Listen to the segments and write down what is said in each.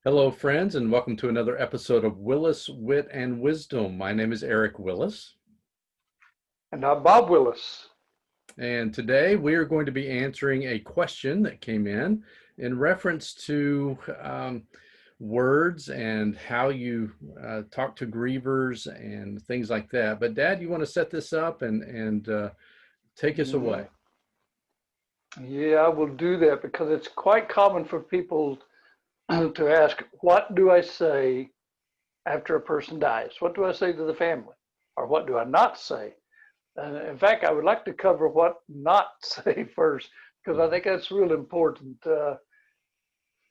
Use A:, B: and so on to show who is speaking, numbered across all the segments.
A: Hello, friends, and welcome to another episode of Willis, Wit, and Wisdom. My name is Eric Willis,
B: And I'm Bob Willis.
A: and today we are going to be answering a question that came in reference to words and how you talk to grievers and things like that. But, Dad, you want to set this up and take us
B: Mhm.
A: away?
B: Yeah, I will do that because it's quite common for people to ask, what do I say after a person dies? What do I say to the family? Or what do I not say? And in fact, I would like to cover what not say first because I think that's real important.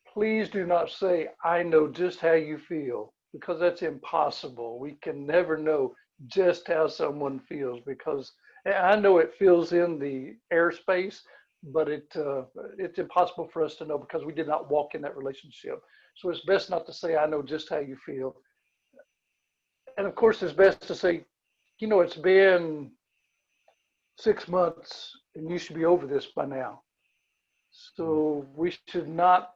B: Please do not say, I know just how you feel, because that's impossible. We can never know just how someone feels because I know it feels in the airspace, but it's impossible for us to know because we did not walk in that relationship. So it's best not to say, I know just how you feel. And of course, it's best to say, it's been 6 months and you should be over this by now. So we should not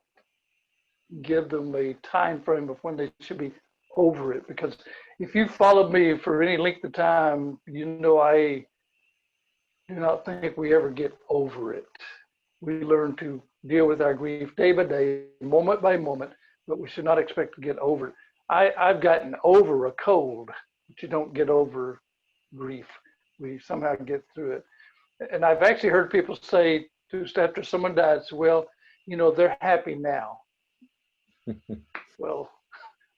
B: give them a time frame of when they should be over it. Because if you followed me for any length of time, I do not think we ever get over it. We learn to deal with our grief day by day, moment by moment, but we should not expect to get over it. I've gotten over a cold, but you don't get over grief. We somehow get through it. And I've actually heard people say, just after someone dies, well, they're happy now. Well,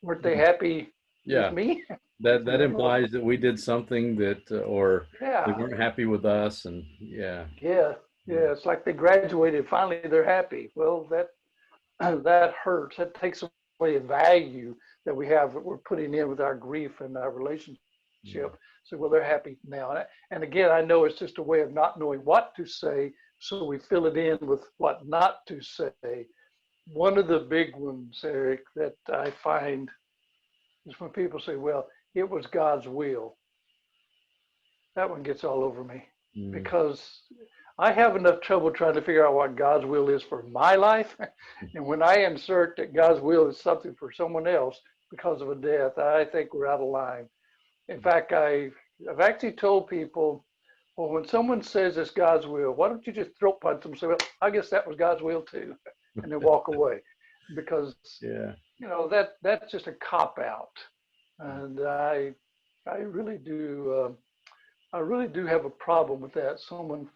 B: weren't they happy with
A: Yeah,
B: me?
A: that
B: Well,
A: implies that we did something that, or they
B: yeah,
A: weren't happy with us, and yeah.
B: yeah, yeah. It's like they graduated. Finally, they're happy. Well, that that hurts. That takes away a value that we have that we're putting in with our grief and our relationship.
A: Yeah.
B: So, well, they're happy now. And again, I know it's just a way of not knowing what to say, so we fill it in with what not to say. One of the big ones, Eric, that I find is when people say, well, it was God's will. That one gets all over me
A: Mm.
B: because I have enough trouble trying to figure out what God's will is for my life. And when I insert that God's will is something for someone else because of a death, I think we're out of line. In fact, I've actually told people, well, when someone says it's God's will, why don't you just throat punch them and say, well, I guess that was God's will too, and then walk away. Because,
A: Yeah.
B: that's just a cop out. And I really do. I really do have a problem with that. Someone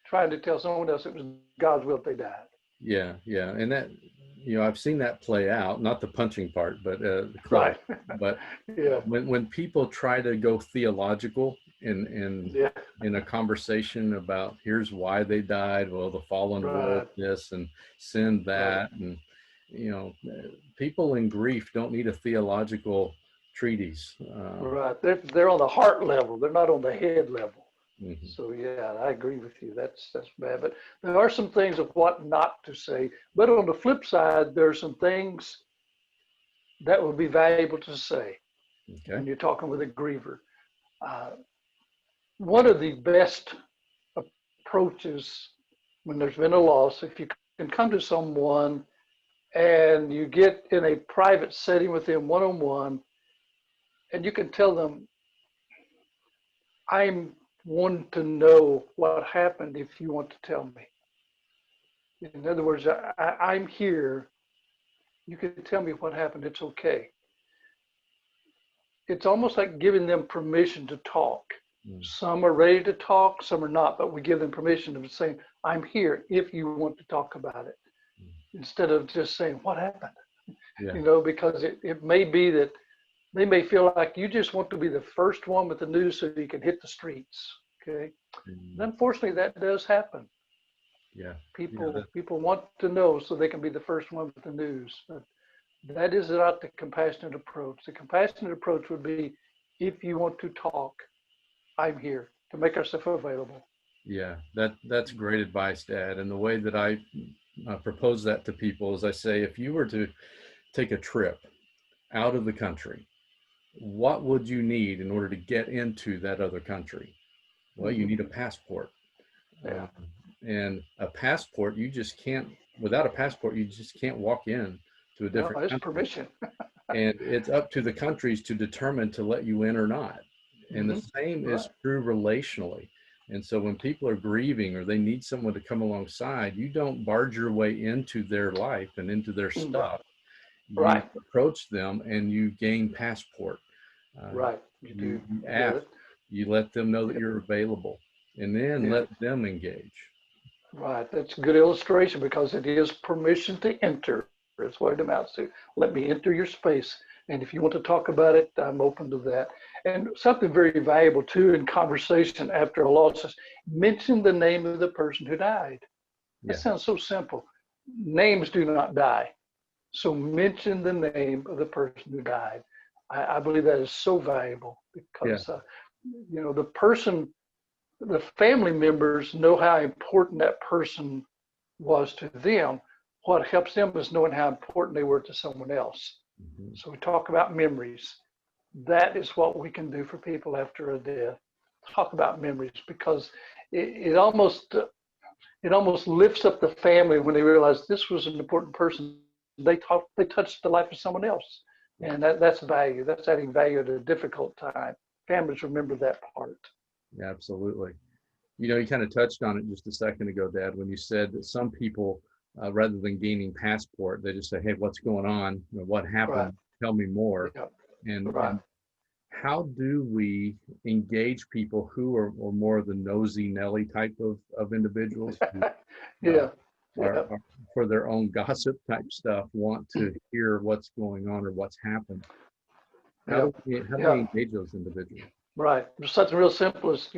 B: trying to tell someone else it was God's will that they died.
A: Yeah, yeah, and that, I've seen that play out, not the punching part, but close.
B: Right.
A: But
B: Yeah.
A: when people try to go theological
B: Yeah.
A: in a conversation about here's why they died, well, the fallen world
B: Right.
A: this and sin
B: Right.
A: that, and people in grief don't need a theological treatise.
B: Right. They're on the heart level. They're not on the head level.
A: Mhm.
B: So yeah, I agree with you. That's bad. But there are some things of what not to say. But on the flip side, there are some things that would be valuable to say
A: Okay.
B: when you're talking with a griever. Uh, One of the best approaches when there's been a loss, if you can come to someone and you get in a private setting with them one on one, and you can tell them, I'm wanting to know what happened if you want to tell me. In other words, I'm here. You can tell me what happened. It's okay. It's almost like giving them permission to talk.
A: Mm.
B: Some are ready to talk, some are not, but we give them permission to say, I'm here if you want to talk about it, instead of just saying, what happened?
A: Yeah.
B: Because it may be that they may feel like you just want to be the first one with the news so you can hit the streets. Okay.
A: Mm.
B: And unfortunately, that does happen.
A: Yeah. Yeah.
B: People want to know so they can be the first one with the news. But that is not the compassionate approach. The compassionate approach would be, if you want to talk, I'm here to make ourselves available.
A: Yeah, that's great advice, Dad. And the way that I propose that to people is I say, if you were to take a trip out of the country, what would you need in order to get into that other country? Well, you
B: Mm-hmm.
A: need a passport.
B: Yeah.
A: Um, and a passport, you just can't, without a passport, you just can't walk in to a
B: No,
A: different
B: it's
A: country.
B: permission.
A: And it's up to the countries to determine to let you in or not. And the
B: Hmm.
A: same is
B: Right.
A: true relationally. And so when people are grieving or they need someone to come alongside, you don't barge your way into their life and into their
B: Right.
A: stuff. You
B: Right.
A: approach them and you gain passport. Uh,
B: Right. You
A: you,
B: do.
A: you
B: You got
A: ask,
B: it.
A: you let them know that
B: Yeah.
A: you're available, and then
B: Yeah.
A: let them engage.
B: Right. That's a good illustration because it is permission to enter. Is what it amounts to. Let me enter your space. And if you want to talk about it, I'm open to that. And something very valuable too in conversation after a loss is mention the name of the person who died. That
A: Yeah,
B: sounds so simple. Names do not die. So mention the name of the person who died. I believe that is so valuable
A: yeah,
B: because, the person, the family members know how important that person was to them. What helps them is knowing how important they were to someone else.
A: mhm,
B: So we talk about memories. That is what we can do for people after a death. Talk about memories because it almost lifts up the family when they realize this was an important person. They touched the life of someone else,
A: yeah,
B: and that's value. That's adding value at a difficult time. Families remember that part.
A: yeah, absolutely. You kind of touched on it just a second ago, Dad, when you said that some people, rather than gaining passport, they just say, "Hey, what's going on? What
B: Right.
A: happened? Tell me more."
B: Yeah.
A: And
B: Right.
A: how do we engage people who are more of the nosy Nelly type of individuals who uh,
B: Yeah. Yeah.
A: are for their own gossip type stuff, want to hear what's going on or what's happened?
B: Yeah.
A: How do we
B: Yeah.
A: engage those individuals?
B: Right. There's something real simple as,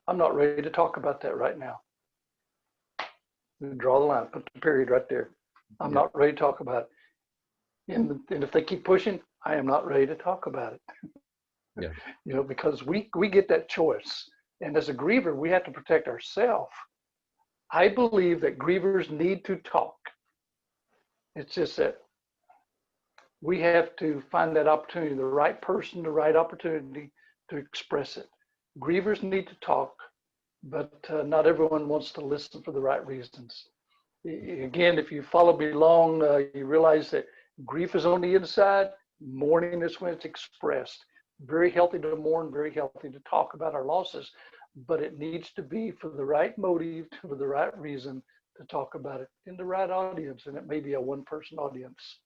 B: I'm not ready to talk about that right now. Draw the line, put the period right there. I'm
A: Yeah,
B: not ready to talk about it. And if they keep pushing, I am not ready to talk about it.
A: yeah,
B: Because we get that choice. And as a griever, we have to protect ourselves. I believe that grievers need to talk. It's just that we have to find that opportunity, the right person, the right opportunity to express it. Grievers need to talk, but not everyone wants to listen for the right reasons. Again, if you follow me long, you realize that grief is on the inside, mourning is when it's expressed. Very healthy to mourn, very healthy to talk about our losses, but it needs to be for the right motive, for the right reason to talk about it in the right audience. And it may be a one person audience.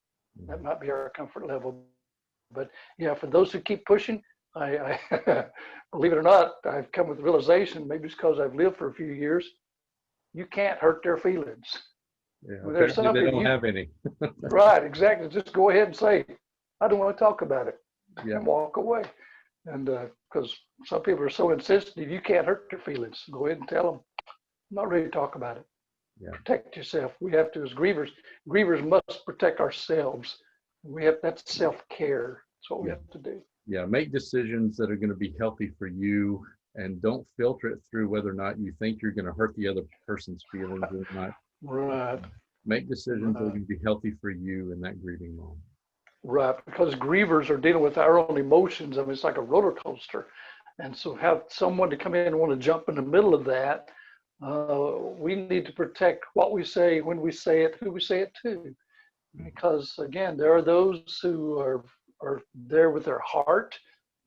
B: That
A: mhm,
B: might be our comfort level. But yeah, for those who keep pushing, I believe it or not, I've come with the realization, maybe it's because I've lived for a few years, you can't hurt their feelings.
A: yeah.
B: Well, there's
A: Apparently,
B: some
A: they
B: people
A: don't
B: you
A: have any.
B: right, exactly. Just go ahead and say, I don't want to talk about it
A: Yeah,
B: and walk away. And because some people are so insensitive, you can't hurt their feelings. Go ahead and tell them, I'm not ready to talk about it.
A: yeah,
B: Protect yourself. We have to, as grievers, grievers must protect ourselves. That's self-care. That's what we
A: yeah,
B: have to do.
A: yeah. Make decisions that are going to be healthy for you, and don't filter it through whether or not you think you're going to hurt the other person's feelings or not.
B: Right,
A: Make decisions that are
B: right,
A: going to be healthy for you in that grieving moment.
B: right. Because grievers are dealing with our own emotions. I mean, it's like a roller coaster. And so have someone to come in and want to jump in the middle of that, we need to protect what we say, when we say it, who we say it to. Because again, there are those who are there with their heart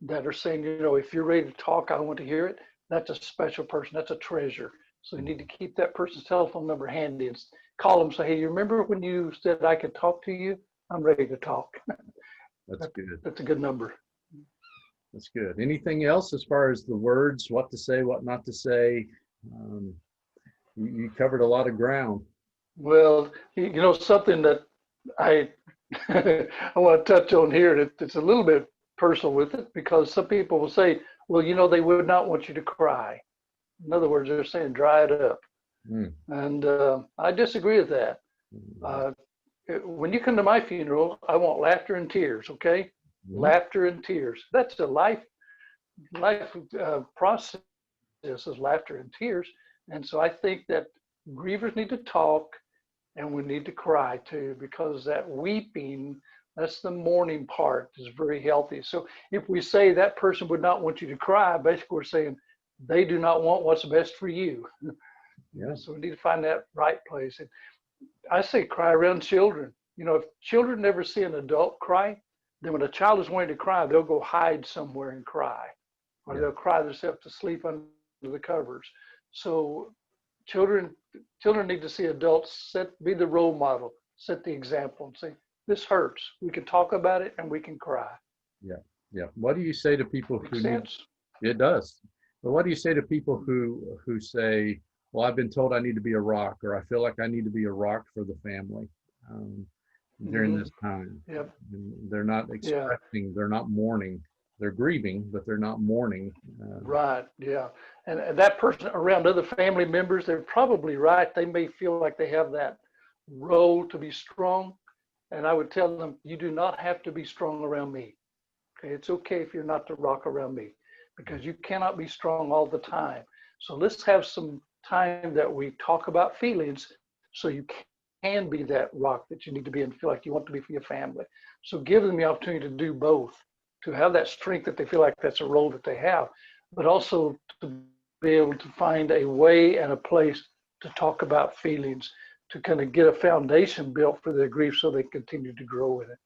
B: that are saying, if you're ready to talk, I want to hear it. That's a special person. That's a treasure. So you need to keep that person's telephone number handy and call them. Say, hey, you remember when you said I could talk to you? I'm ready to talk.
A: That's good.
B: That's a good number.
A: That's good. Anything else as far as the words, what to say, what not to say? Um, you covered a lot of ground.
B: Well, something that I I want to touch on here. It's a little bit personal with it because some people will say, well, they would not want you to cry. In other words, they're saying dry it up.
A: Mm,
B: And I disagree with that.
A: mm,
B: Uh, when you come to my funeral, I want laughter and tears, okay?
A: mm,
B: Laughter and tears. That's a life process is laughter and tears. And so I think that grievers need to talk and we need to cry too, because that weeping, that's the mourning part, is very healthy. So if we say that person would not want you to cry, basically we're saying they do not want what's best for you.
A: yeah.
B: So we need to find that right place. And I say cry around children. You know, if children never see an adult cry, then when a child is wanting to cry, they'll go hide somewhere and cry, or
A: Yeah.
B: they'll cry themselves to sleep under the covers. So children need to see adults be the role model, set the example, and say, this hurts. We can talk about it and we can cry.
A: Yeah. Yeah. What do you say to people
B: Make
A: who need,
B: sense?
A: it does. But what do you say to people who say, well, I've been told I need to be a rock, or I feel like I need to be a rock for the family during
B: Mhm.
A: this time?
B: Yep.
A: And they're not
B: Yeah.
A: expressing, they're not mourning. They're grieving, but they're not mourning.
B: Right. Yeah. And that person around other family members, they're probably right. They may feel like they have that role to be strong. And I would tell them, you do not have to be strong around me. Okay. It's okay if you're not the rock around me, because you cannot be strong all the time. So let's have some time that we talk about feelings so you can be that rock that you need to be and feel like you want to be for your family. So give them the opportunity to do both, to have that strength that they feel like that's a role that they have, but also to be able to find a way and a place to talk about feelings, to kind of get a foundation built for their grief so they continue to grow in it.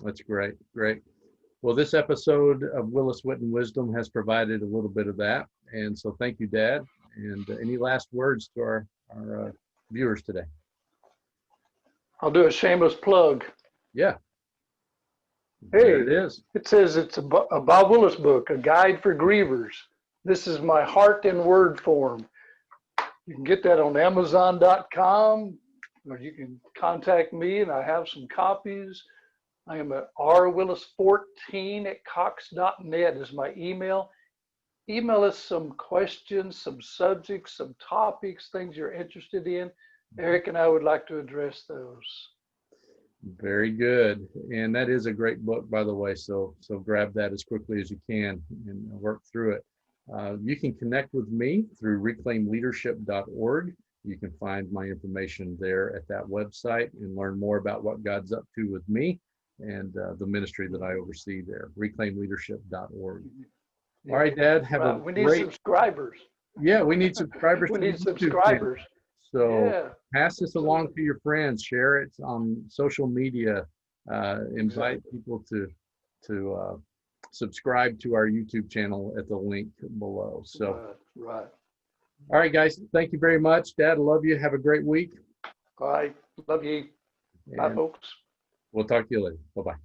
A: That's great. Great. Well, this episode of Willis Wit and Wisdom has provided a little bit of that. And so thank you, Dad. And any last words to our viewers today?
B: I'll do a shameless plug.
A: Yeah.
B: Hey,
A: there it is.
B: It says it's a Bob Willis book, A Guide for Grievers. This is my heart in word form. You can get that on Amazon.com, or you can contact me, and I have some copies. I am at rwillis14@cox.net is my email. Email us some questions, some subjects, some topics, things you're interested in. Eric and I would like to address those.
A: Very good. And that is a great book, by the way. So grab that as quickly as you can and work through it. You can connect with me through reclaimleadership.org. You can find my information there at that website and learn more about what God's up to with me and the ministry that I oversee there, reclaimleadership.org. All right, Dad, have a
B: We need
A: great,
B: subscribers.
A: yeah, we need subscribers.
B: We
A: to the
B: need
A: YouTube channel.
B: subscribers.
A: So
B: Yeah.
A: pass this along to your friends, share it on social media, invite people to subscribe to our YouTube channel at the link below. So,
B: Right.
A: All right, guys, thank you very much. Dad, love you. Have a great week.
B: All right. Love you. Bye,
A: And
B: folks.
A: we'll talk to you later. Bye-bye.